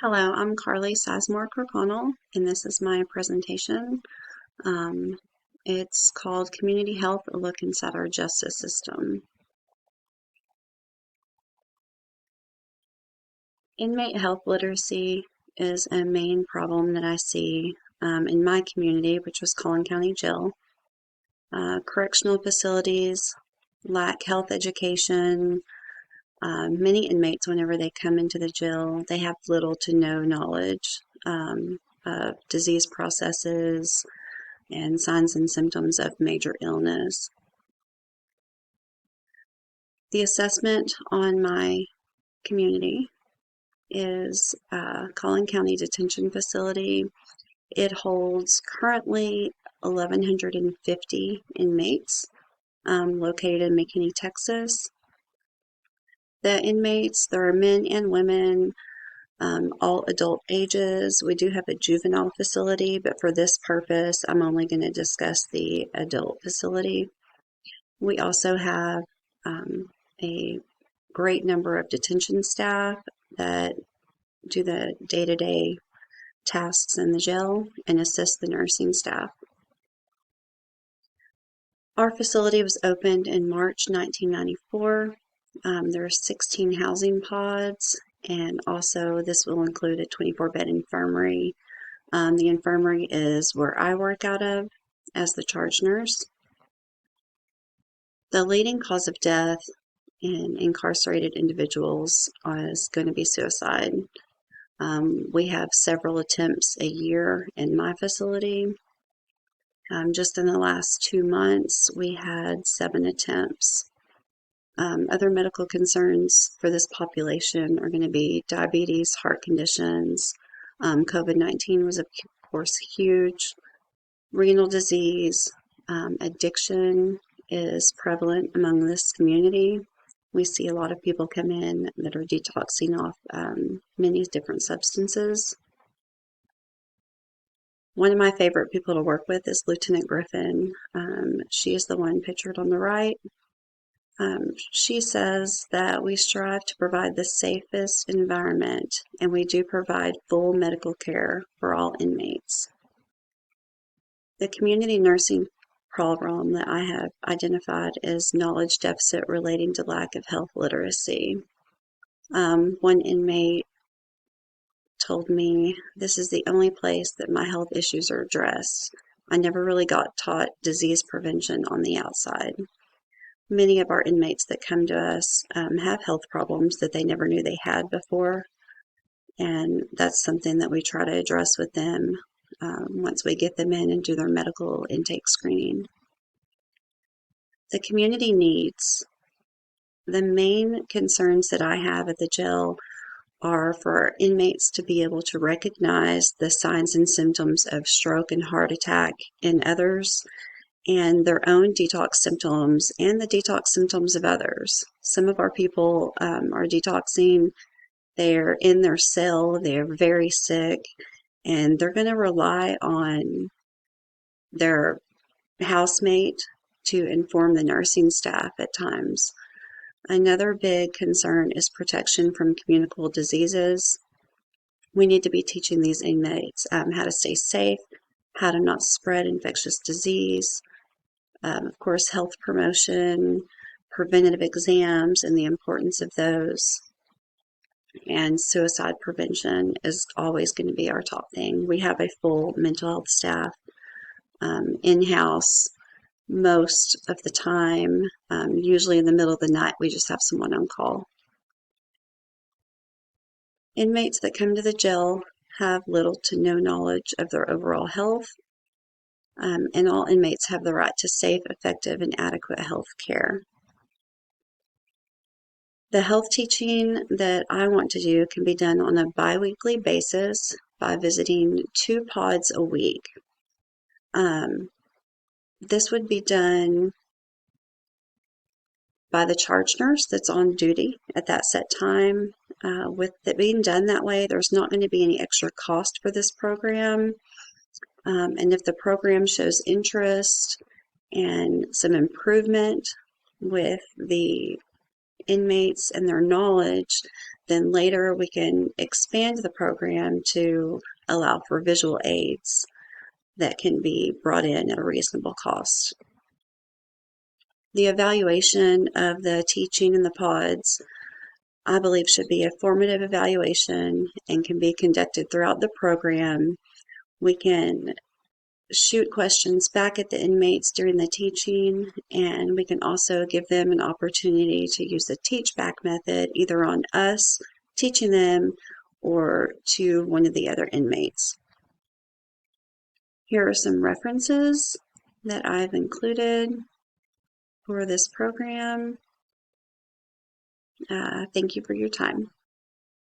Hello, I'm Carly Sizemore Kirkconnell, and this is my presentation. Um, it's called Community Health, a Look Inside Our Justice System. Inmate health literacy is a main problem that I see in my community, which was Collin County Jail. Correctional facilities lack health education. Many inmates, whenever they come into the jail, they have little to no knowledge of disease processes and signs and symptoms of major illness. The assessment on my community is Collin County Detention Facility. It holds currently 1,150 inmates located in McKinney, Texas. The inmates, there are men and women, all adult ages. We do have a juvenile facility, but for this purpose, I'm only going to discuss the adult facility. We also have a great number of detention staff that do the day-to-day tasks in the jail and assist the nursing staff. Our facility was opened in March 1994. There are 16 housing pods, and also this will include a 24-bed infirmary. The infirmary is where I work out of as the charge nurse. The leading cause of death in incarcerated individuals is going to be suicide. We have several attempts a year in my facility. Just in the last 2 months, we had 7 attempts. Other medical concerns for this population are going to be diabetes, heart conditions. COVID-19 was, of course, huge. Renal disease, addiction is prevalent among this community. We see a lot of people come in that are detoxing off many different substances. One of my favorite people to work with is Lieutenant Griffin. She is the one pictured on the right. She says that we strive to provide the safest environment, and we do provide full medical care for all inmates. The community nursing problem that I have identified is knowledge deficit relating to lack of health literacy. One inmate told me, "This is the only place that my health issues are addressed. I never really got taught disease prevention on the outside." Many of our inmates that come to us have health problems that they never knew they had before, and that's something that we try to address with them once we get them in and do their medical intake screening. The community needs. The main concerns that I have at the jail are for our inmates to be able to recognize the signs and symptoms of stroke and heart attack in others and their own detox symptoms and the detox symptoms of others. Some of our people are detoxing, they're in their cell, they're very sick, and they're going to rely on their housemate to inform the nursing staff at times. Another big concern is protection from communicable diseases. We need to be teaching these inmates how to stay safe, how to not spread infectious disease, of course, health promotion, preventative exams, and the importance of those. And suicide prevention is always going to be our top thing. We have a full mental health staff in-house most of the time. Usually in the middle of the night, we just have someone on call. Inmates that come to the jail have little to no knowledge of their overall health, and all inmates have the right to safe, effective, and adequate health care. The health teaching that I want to do can be done on a bi-weekly basis by visiting 2 pods a week. This would be done by the charge nurse that's on duty at that set time. With it being done that way, there's not going to be any extra cost for this program. And if the program shows interest and some improvement with the inmates and their knowledge, then later we can expand the program to allow for visual aids that can be brought in at a reasonable cost. The evaluation of the teaching in the pods, I believe, should be a formative evaluation and can be conducted throughout the program. We can shoot questions back at the inmates during the teaching, and we can also give them an opportunity to use the teach back method either on us teaching them or to one of the other inmates. Here are some references that I've included for this program. Thank you for your time.